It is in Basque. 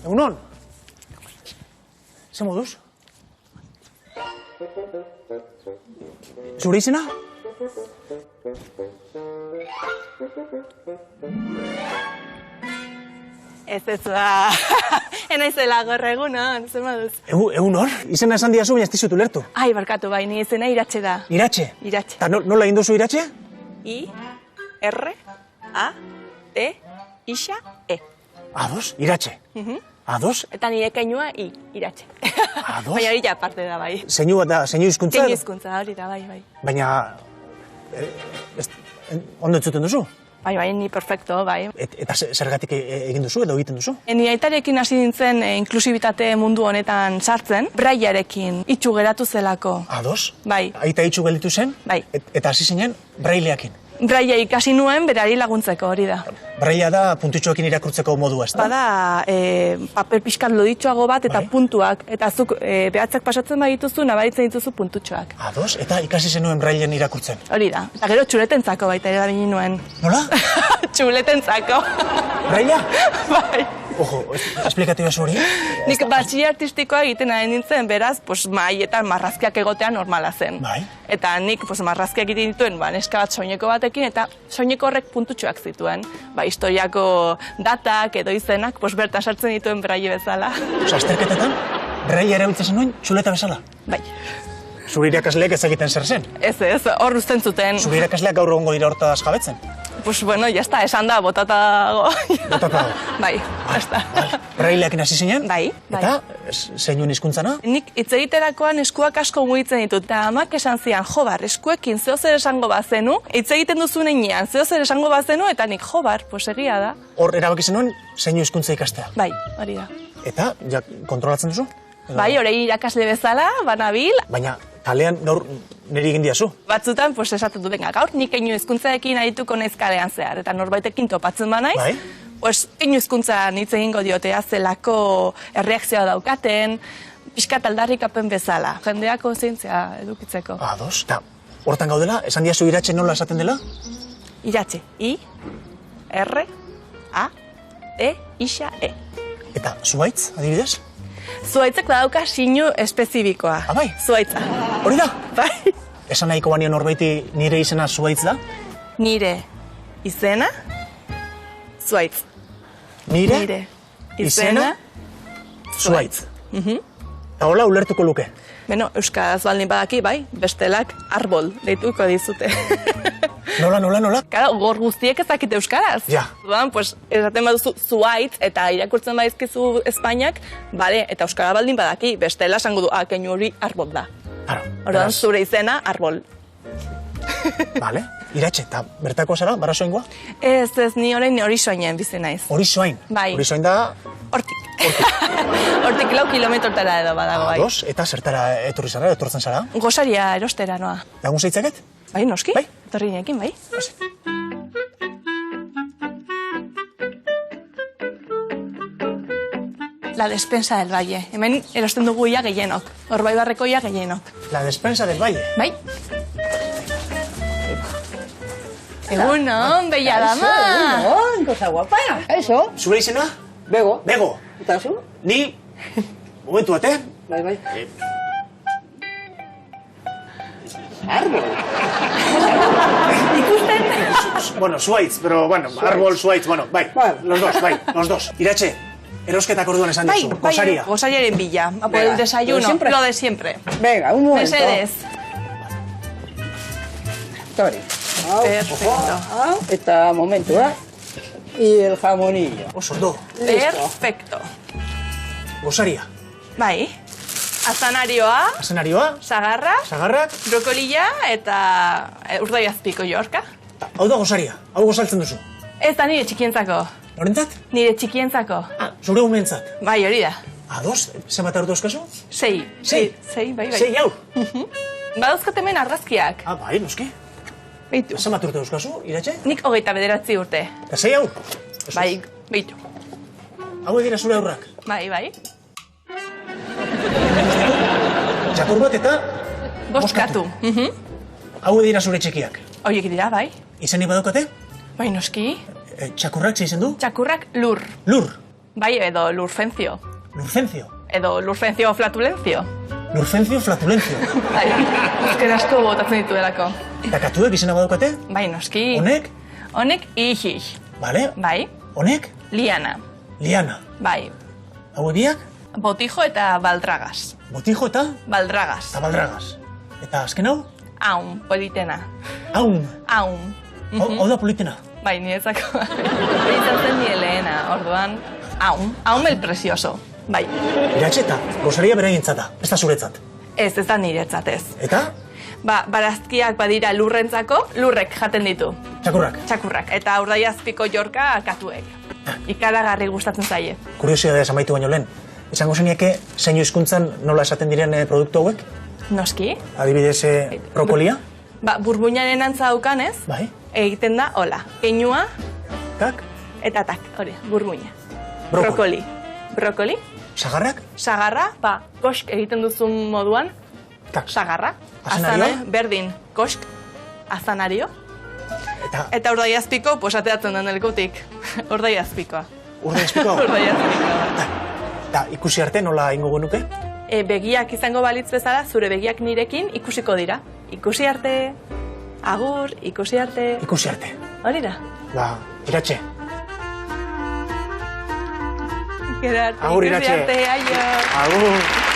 Egunon. Ze moduz? Zure izena? Ez da... Enaizela gorra egunon, zer moduz? Egunon? Izena esan diazu, baina ez dizut ulertu. Ai, barkatu bai, ni izena Iratxe da. Iratxe? Iratxe. Ta nola egin duzu Iratxe? I, R, A, T, Ixa, E. Ados, Iratxe. Ados? Eta nire keinua I, Iratxe. Ados? Baina hori ja parte da bai. Zeinu da, zeinu hizkuntza? Zeinu hizkuntza hori da bai, bai. Baina... Ondo entzuten duzu? Bai, ni perfecto, bai. Eta zergatik egin duzu edo egiten duzu? Ni aitarekin hasi nintzen inklusibitate mundu honetan sartzen, brailearekin itxu geratu zelako. Ados? Bai. Aita itxu gelditu zen? Bai. Eta hasi zinen braileakin? Braila ikasi nuen berari laguntzeko hori da. Braila da puntutxoekin irakurtzeko modua, ez da? Bada, paper pixkat loditxoago bat eta puntuak. Eta zuk behatzak pasatzen badituzu, nabaritzen dituzu puntutxoak. Ados? Eta ikasi zenuen brailen irakurtzen? Hori da. Eta gero txuletentzako baita ere dabini nuen. Nola? Txuletentzako. Braila? Bai. Ojo, esplikatioa zu hori? Nik batxilla artistikoa egiten ari nintzen, beraz, mahaietan marrazkiak egotea normala zen. Bai. Eta nik marrazkiak egiten dituen, neska bat soineko batekin, eta soineko horrek puntutxoak zituen. Historiako datak edo izenak, bertan sartzen dituen braille bezala. Osa, azterketetan, braille erabiltzen zenuen txuleta bezala? Bai. Zure irakasleek ez egiten zer zen? Ez, hor uzten zuten. Zure irakasleak gaur egongo dira hortaz jabetzen? Bueno, jazta, esan da, botatago. Botatago? Bai, jazta. Braileakin hasi zinen? Bai. Eta, zeinuen hizkuntzana? Nik hitz egiterakoan eskuak asko mugitzen ditut, eta amak esan zian, eskuekin zeozer esango bazenu, hitz egiten duzu neinean, zeozer esango bazenu, eta nik egia da. Hor erabaki zenuen, zeinu hizkuntza ikastea? Bai, hori da. Eta, kontrolatzen duzu? Bai, hori irakasle bezala, banabil. Baina, kalean gaur niri egin diazu? Batzutan, esaten du, gaur nik keinu hizkuntzaekin arituko naiz kalean zehar, eta norbaitekin topatzen banaiz. Bai? Keinu hizkuntzan hitz egingo diotea zelako erreakzioa daukaten, pixkat aldarrikapen bezala, jendeak kontzientzia edukitzeko. Ados, eta hortan gaudela, esan diazu Iratxe nola esaten dela? Iratxe, I, R, A, T, Ixa, E. Eta zuaitz, adibidez? Zuaitzak badauka sinu espezifikoa. Bai? Zuaitza. Hori da? Bai. Esan nahiko banio norbaiti nire izena zuaitz da? Nire izena, zuaitz. Nire izena, zuaitz. Eta hola ulertuko luke? Beno, euskaraz baldin badaki, bai, bestelak arbol deituko dizute. Nola? Kara, gor guztiek ez dakite euskaraz. Ja. Duan, esaten baduzu zuaitz eta irakurtzen badizkizu Espainiak, bale, eta euskara baldin badaki, bestela esango du, keinu hori arbol da. Orduan, zure izena, arbol. Bale, Iratxe, eta bertako zara, barasoingoa? Ez, ni orain hori soinen bizi naiz. Hori soin? Bai. Hori soin da... Hortik. Hortik 4 kilometrotara edo badago, bai. Ados, eta zertara etorri zara, etortzen zara? Gosaria erostera noa. Lagun zaitzaket? Bai, noski? Bai. Etorri nekin, bai. La despensa del Valle. Hemen erosten dugu ia gehienok. Orbaibarreko ia gehienok. La despensa del Valle. Bai. Egunon, bella dama. Egunon, cosa guapa. Eso. Zure izena? Bego. Bego. Eta zu? Ni... Momentu bate? Bai. Árbol. Ikusten? Bueno, zuaitz, pero bueno, árbol, zuaitz, bueno, bai, los dos. Iratxe, erosketak orduan esan dizu, gosaria. Gosariaren bila. A por el desayuno, lo de siempre. Venga, un momento. Mesedez. Tori. Perfecto. Eta momentu, Y el jamonillo. Oso, Perfecto. Gosaria. Bai. Azanarioa. Azenarioa. Sagarrak. Brokolila eta urdaiazpiko jorka. Hau da gosaria, hau gozaltzen duzu. Ez da nire txikientzako. Norentzat? Nire txikientzako. Zure umentzat. Bai, hori da. Ados, zenbat aurdu euskazu? 6. Sei? Bai. 6 aur? Badauzkat hemen argazkiak. Bai, noski. Beitu. Zenbat urte euskazu, Iratxe? Nik 29 urte. Eta 6 aur? Bai, beitu. Hau dira zure aurrak? Bai. Txakur bat eta... Boskatu. Hau dira zure txikiak? Horiek dira, bai. Izenik badaukate? Bai, noski. Txakurrak ze izen du? Txakurrak lur. Lur. Bai, edo lurfentzio. Lurfentzio? Edo lurfentzio flatulentzio. Lurfentzio flatulentzio. Bai, azken asko botatzen dituelako. Eta katuek izena badaukate? Bai, noski. Honek? Honek ihih. Bale? Bai. Honek? Liana. Liana. Bai. Hau egiak? Botijo eta baldragas. Botijo eta? Baldragas. Eta baldragas. Eta azken hau? Aun, politena. Aun. Aun. Hau da politena. Bai, niretzako. Izan zen nire lehena, orduan. Aun el precioso. Bai. Iratxe eta gozaria beraientzata, ez da zuretzat. Ez da niretzat ez. Eta? Barazkiak badira lurrentzako, lurrek jaten ditu. Txakurrak? Txakurrak. Eta urdaiazpiko jorka katuek. Ikaragarri gustatzen zaie. Kuriosidadez amaitu baino lehen. Esango zenieke, zeinu hizkuntzan nola esaten diren produktu hauek? Noski. Adibidez, brokolia? Burbuinaren antza daukanez, Bai. egiten da hola. Keinua Tak? eta tak, hori, burbuina. Brokoli. Brokoli. Sagarrak? Sagarra, kosk egiten duzun moduan. Tak. Sagarra. Azanario? Berdin, kosk. Azanario. Eta urdaiazpiko, ateratzen den elkutik. Urdaiazpikoa. Urdaiazpikoa? Urdaiazpikoa. Eta ikusi arte nola ingo genuke? Begiak izango balitz bezala, zure begiak nirekin ikusiko dira. Ikusi arte, agur, ikusi arte. Ikusi arte. Hori da. Iratxe. Agur, Iratxe. Ikusi arte, aio. Agur.